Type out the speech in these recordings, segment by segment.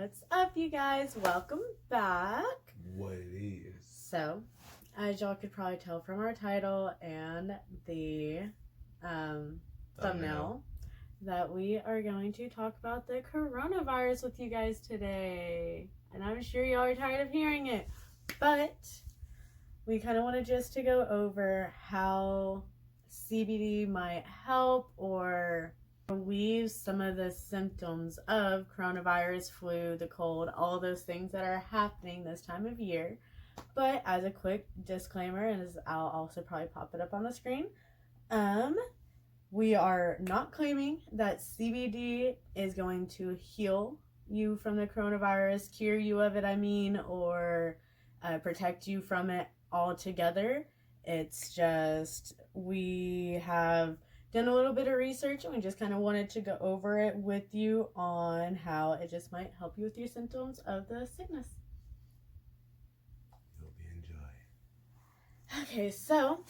What's up, you guys? Welcome back. What it is. So, as y'all could probably tell from our title and the thumbnail, that we are going to talk about the coronavirus with you guys today. And I'm sure y'all are tired of hearing it, but we kind of wanted just to go over how CBD might help or relieve some of the symptoms of coronavirus, flu, the cold, all those things that are happening this time of year. But as a quick disclaimer, and as I'll also probably pop it up on the screen, we are not claiming that CBD is going to heal you from the coronavirus, cure you of it, or protect you from it altogether. It's just we have done a little bit of research and we just kind of wanted to go over it with you on how it just might help you with your symptoms of the sickness. You'll enjoy. Okay, so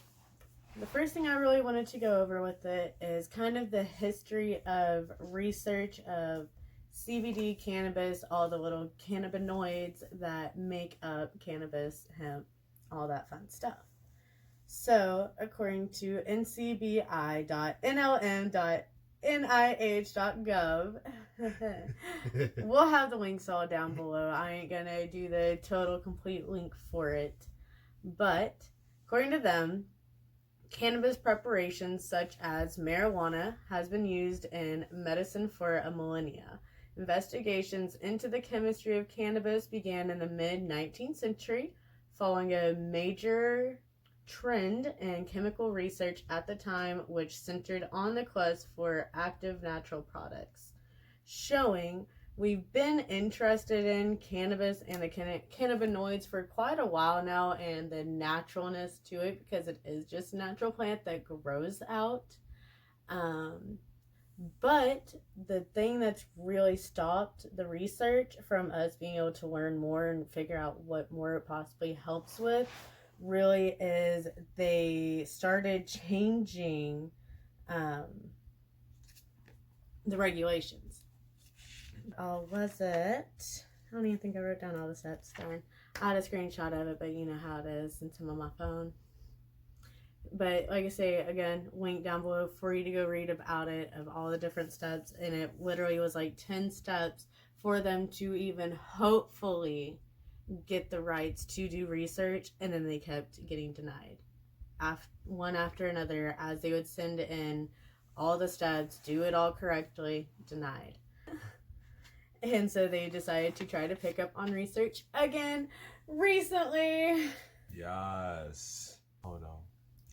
the first thing I really wanted to go over with it is kind of the history of research of CBD, cannabis, all the little cannabinoids that make up cannabis, hemp, all that fun stuff. So, according to ncbi.nlm.nih.gov, we'll have the links all down below. I ain't gonna do the total complete link for it. But, according to them, cannabis preparations such as marijuana has been used in medicine for a millennia. Investigations into the chemistry of cannabis began in the mid-19th century, following a major trend in chemical research at the time, which centered on the quest for active natural products, showing we've been interested in cannabis and the cannabinoids for quite a while now, and the naturalness to it, because it is just a natural plant that grows out. But the thing that's really stopped the research from us being able to learn more and figure out what more it possibly helps with really is they started changing the regulations. Was it? I don't even think I wrote down all the steps. Darn. I had a screenshot of it, but you know how it is since I'm on my phone. But like I say, again, link down below for you to go read about it, of all the different steps. And it literally was like 10 steps for them to even hopefully get the rights to do research, and then they kept getting denied one after another as they would send in all the steps, do it all correctly, denied. And so they decided to try to pick up on research again recently. Yes. Hold on.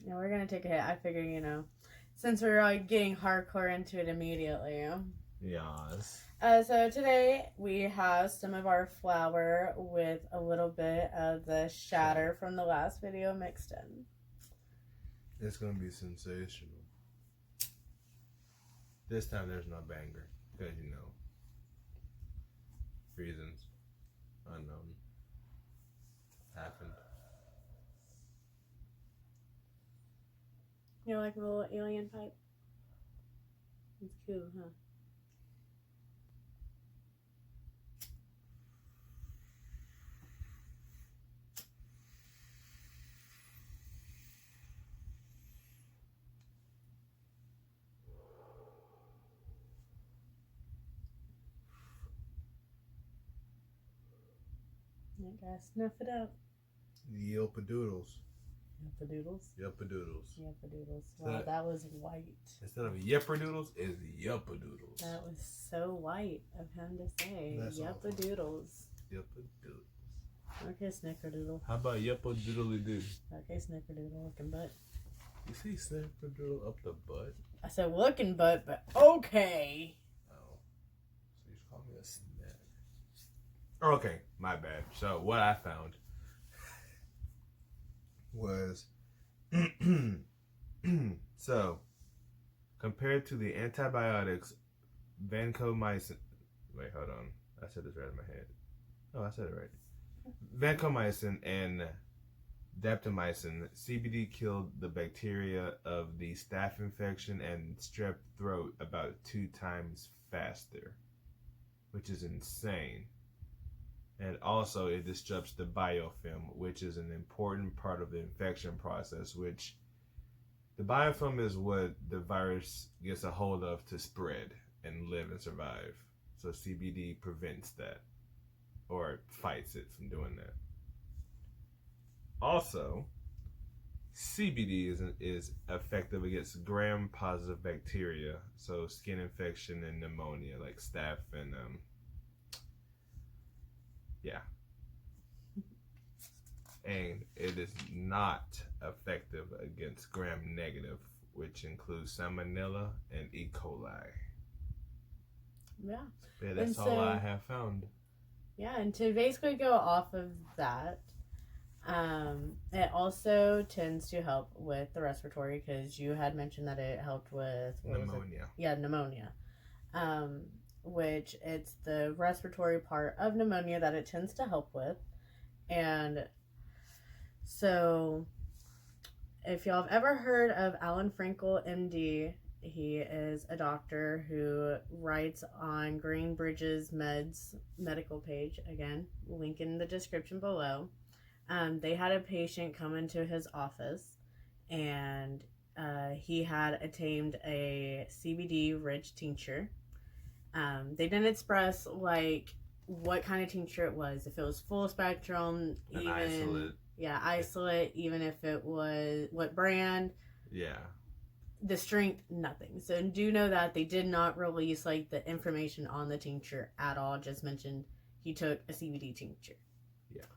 Yeah, we're gonna take a hit. I figure, since we're like getting hardcore into it immediately. Yes. So today we have some of our flour with a little bit of the Shatter from the last video mixed in. It's gonna be sensational. This time there's no banger, because reasons unknown happened. You know, like a little alien pipe? It's cool, huh? I gotta snuff it out. Yelpadoodles. Yelpadoodles? Yelpadoodles. Yelpadoodles. Wow, that was white. Instead of yepperdoodles, it's yelpadoodles. That was so white of him to say. Yelpadoodles. Yelpadoodles. Okay, snickerdoodle. How about yeppadoodly doo? Okay, snickerdoodle looking butt. You see snickerdoodle up the butt? I said looking butt, but okay. Oh. So you call me a snack. Okay, my bad. So what I found was so compared to the antibiotics vancomycin. Wait, hold on. I said this right in my head. Oh, I said it right. Vancomycin and daptomycin, CBD killed the bacteria of the staph infection and strep throat about 2 times faster, which is insane. And also, it disrupts the biofilm, which is an important part of the infection process, which the biofilm is what the virus gets a hold of to spread and live and survive. So CBD prevents that or fights it from doing that. Also, CBD is effective against gram-positive bacteria, so skin infection and pneumonia, like staph and yeah. And it is not effective against gram-negative, which includes salmonella and E. coli. Yeah. Yeah, that's all I have found. Yeah, and to basically go off of that, it also tends to help with the respiratory, because you had mentioned that it helped with pneumonia. Yeah, pneumonia. Which it's the respiratory part of pneumonia that it tends to help with. And so, if y'all have ever heard of Alan Frankel, MD, he is a doctor who writes on Greenbridge's medical page. Again, link in the description below. They had a patient come into his office, and he had obtained a CBD-rich tincture. They didn't express like what kind of tincture it was. If it was full spectrum, even isolate. Yeah, isolate. Even if it was what brand. Yeah. The strength, nothing. So do know that they did not release like the information on the tincture at all. Just mentioned he took a CBD tincture. Yeah.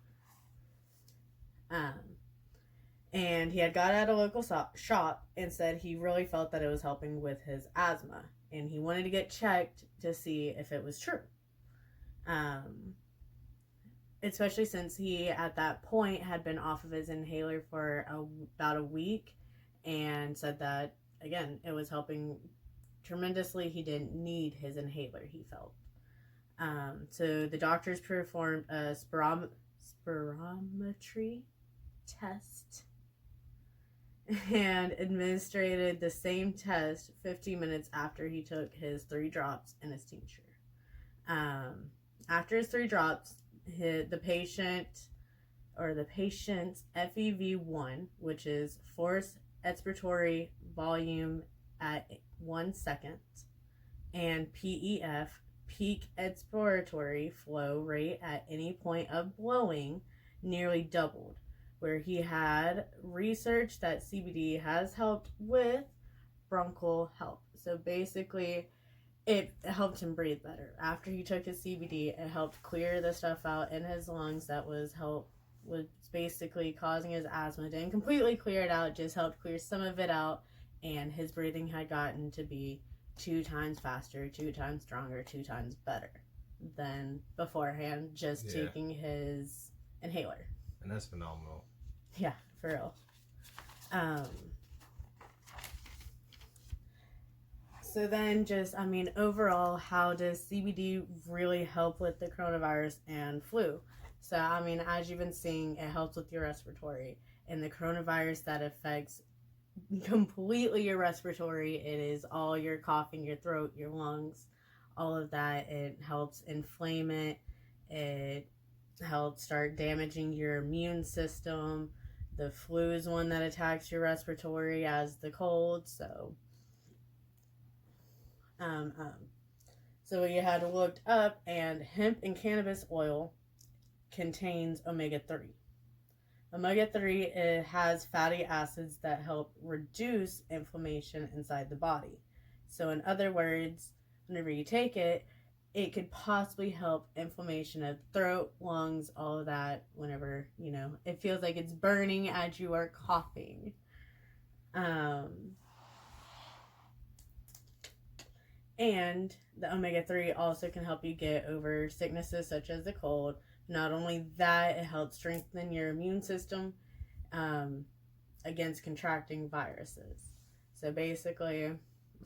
And he had got at a local shop and said he really felt that it was helping with his asthma, and he wanted to get checked to see if it was true. Especially since he at that point had been off of his inhaler for about a week, and said that again it was helping tremendously. He didn't need his inhaler, he felt. So the doctors performed a spirometry test and administered the same test 15 minutes after he took his 3 drops in his tincture. After his 3 drops, the patient's FEV1, which is forced expiratory volume at 1 second, and PEF, peak expiratory flow rate at any point of blowing, nearly doubled, where he had researched that CBD has helped with bronchial health. So basically, it helped him breathe better. After he took his CBD, it helped clear the stuff out in his lungs that was basically causing his asthma. Didn't completely clear it out, just helped clear some of it out, and his breathing had gotten to be 2 times faster, 2 times stronger, 2 times better than beforehand, just taking his inhaler. And that's phenomenal. Yeah, for real. So then overall, how does CBD really help with the coronavirus and flu? So, as you've been seeing, it helps with your respiratory. And the coronavirus that affects completely your respiratory, it is all your coughing, your throat, your lungs, all of that. It helps inflame it. It helps start damaging your immune system. The flu is one that attacks your respiratory as the cold. So you had looked up, and hemp and cannabis oil contains omega-3. Omega-3, it has fatty acids that help reduce inflammation inside the body. So in other words, whenever you take it, it could possibly help inflammation of throat, lungs, all of that, whenever, it feels like it's burning as you are coughing. And the omega-3 also can help you get over sicknesses such as the cold. Not only that, it helps strengthen your immune system against contracting viruses. So basically,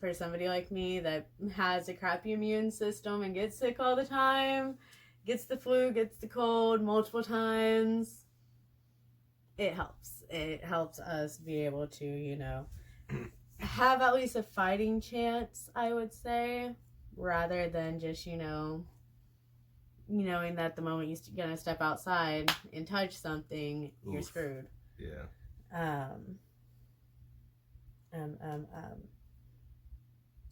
for somebody like me that has a crappy immune system and gets sick all the time, gets the flu, gets the cold multiple times, it helps. It helps us be able to, have at least a fighting chance, I would say, rather than just, knowing that the moment you're gonna step outside and touch something, you're Oof. screwed. Yeah. And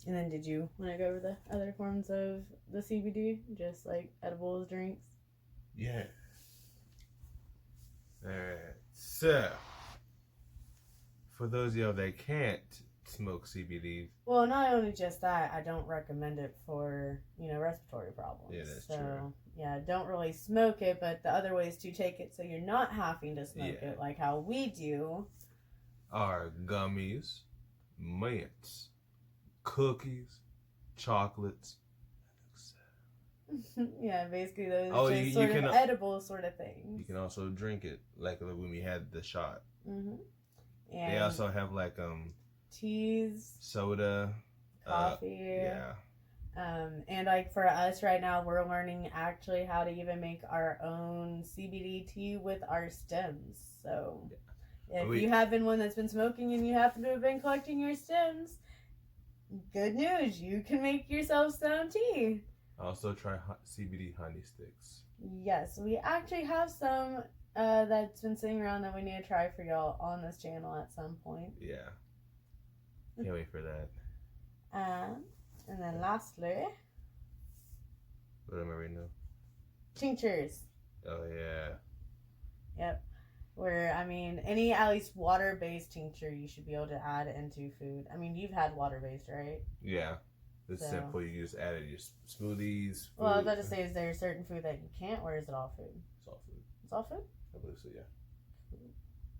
then did you want to go over the other forms of the CBD? Just like edibles, drinks? Yeah. Alright. So, for those of y'all that can't smoke CBD. Well, not only just that, I don't recommend it for, respiratory problems. Yeah, that's true. Yeah, don't really smoke it, but the other ways to take it so you're not having to smoke it, like how we do, are gummies, mints, cookies, chocolates. Yeah, basically those you sort can, of edible sort of things. You can also drink it, like when we had the shot. Mm-hmm. And they also have like teas, soda, coffee. Yeah. And like for us right now, we're learning actually how to even make our own CBD tea with our stems. So if you have been one that's been smoking and you happen to have been collecting your stems, good news, you can make yourself some tea. Also try CBD honey sticks. Yes, we actually have some that's been sitting around that we need to try for y'all on this channel at some point. Yeah. Can't wait for that. And then lastly, what am I reading now? Tinctures. Oh yeah. Yep. Where, any at least water-based tincture you should be able to add into food. You've had water-based, right? Yeah. It's simple. You just add it to your smoothies. Food. Well, I was about to say, is there a certain food that you can't, or is it all food? It's all food. It's all food? I believe so, yeah.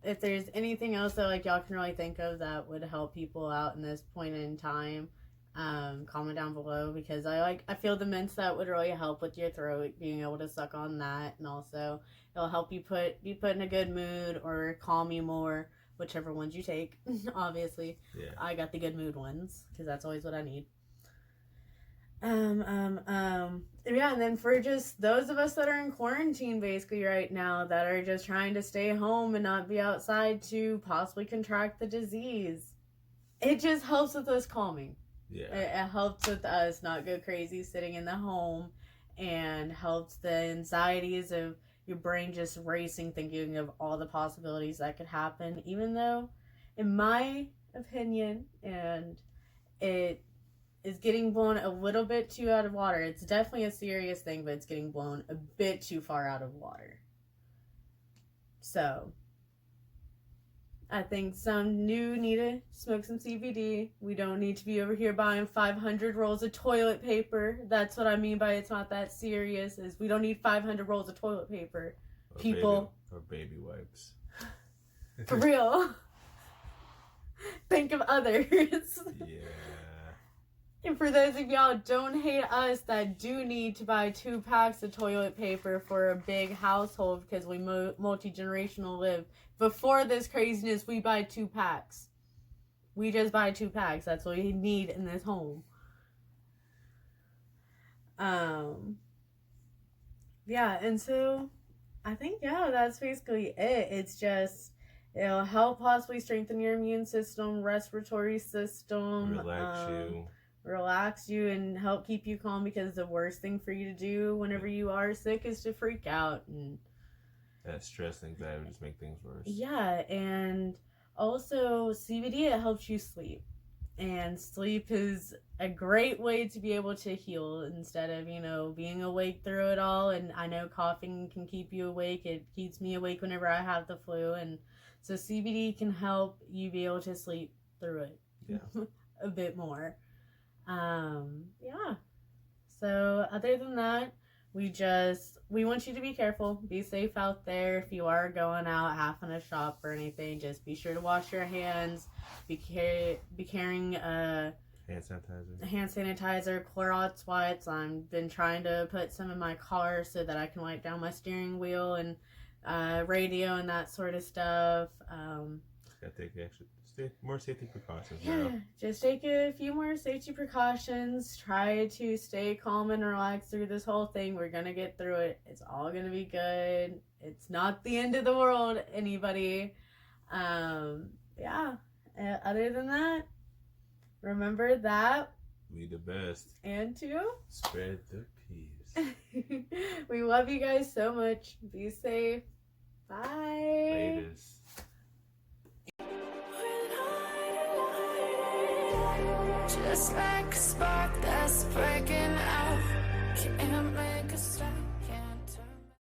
If there's anything else that y'all can really think of that would help people out in this point in time, comment down below, because I feel the mints that would really help with your throat, being able to suck on that, and also it'll help you be put in a good mood or calm you more, whichever ones you take. Obviously, yeah. I got the good mood ones because that's always what I need. Yeah, and then for just those of us that are in quarantine basically right now, that are just trying to stay home and not be outside to possibly contract the disease, it just helps with us calming. Yeah. It helps with us not go crazy sitting in the home, and helps the anxieties of your brain just racing, thinking of all the possibilities that could happen, even though, in my opinion, and it is getting blown a little bit too out of water. It's definitely a serious thing, but it's getting blown a bit too far out of water. So, I think some need to smoke some CBD. We don't need to be over here buying 500 rolls of toilet paper. That's what I mean by it's not that serious, is we don't need 500 rolls of toilet paper. Or people. Baby wipes. For real. Think of others. Yeah. And for those of y'all don't hate us that do need to buy 2 packs of toilet paper for a big household because we multi-generational live, before this craziness, we buy 2 packs. We just buy 2 packs. That's what we need in this home. Yeah, and so I think, that's basically it. It's just, it'll help possibly strengthen your immune system, respiratory system. Relax you and help keep you calm, because the worst thing for you to do whenever you are sick is to freak out, and that stress and anxiety would just make things worse. Yeah, and also CBD, it helps you sleep, and sleep is a great way to be able to heal instead of being awake through it all. And I know coughing can keep you awake. It keeps me awake whenever I have the flu, and so CBD can help you be able to sleep through it a bit more. Yeah. So other than that, we want you to be careful, be safe out there. If you are going out, having a shop or anything, just be sure to wash your hands. Be carrying hand sanitizer, Clorox wipes. I've been trying to put some in my car so that I can wipe down my steering wheel and radio and that sort of stuff. Gotta take more safety precautions. Yeah, just take a few more safety precautions. Try to stay calm and relaxed through this whole thing. We're gonna get through it. It's all gonna be good. It's not the end of the world, anybody. Yeah. Other than that, remember that we the best, and to spread the peace. We love you guys so much. Be safe. Bye. Latest. Just like a spark that's breaking out, can't make a stop.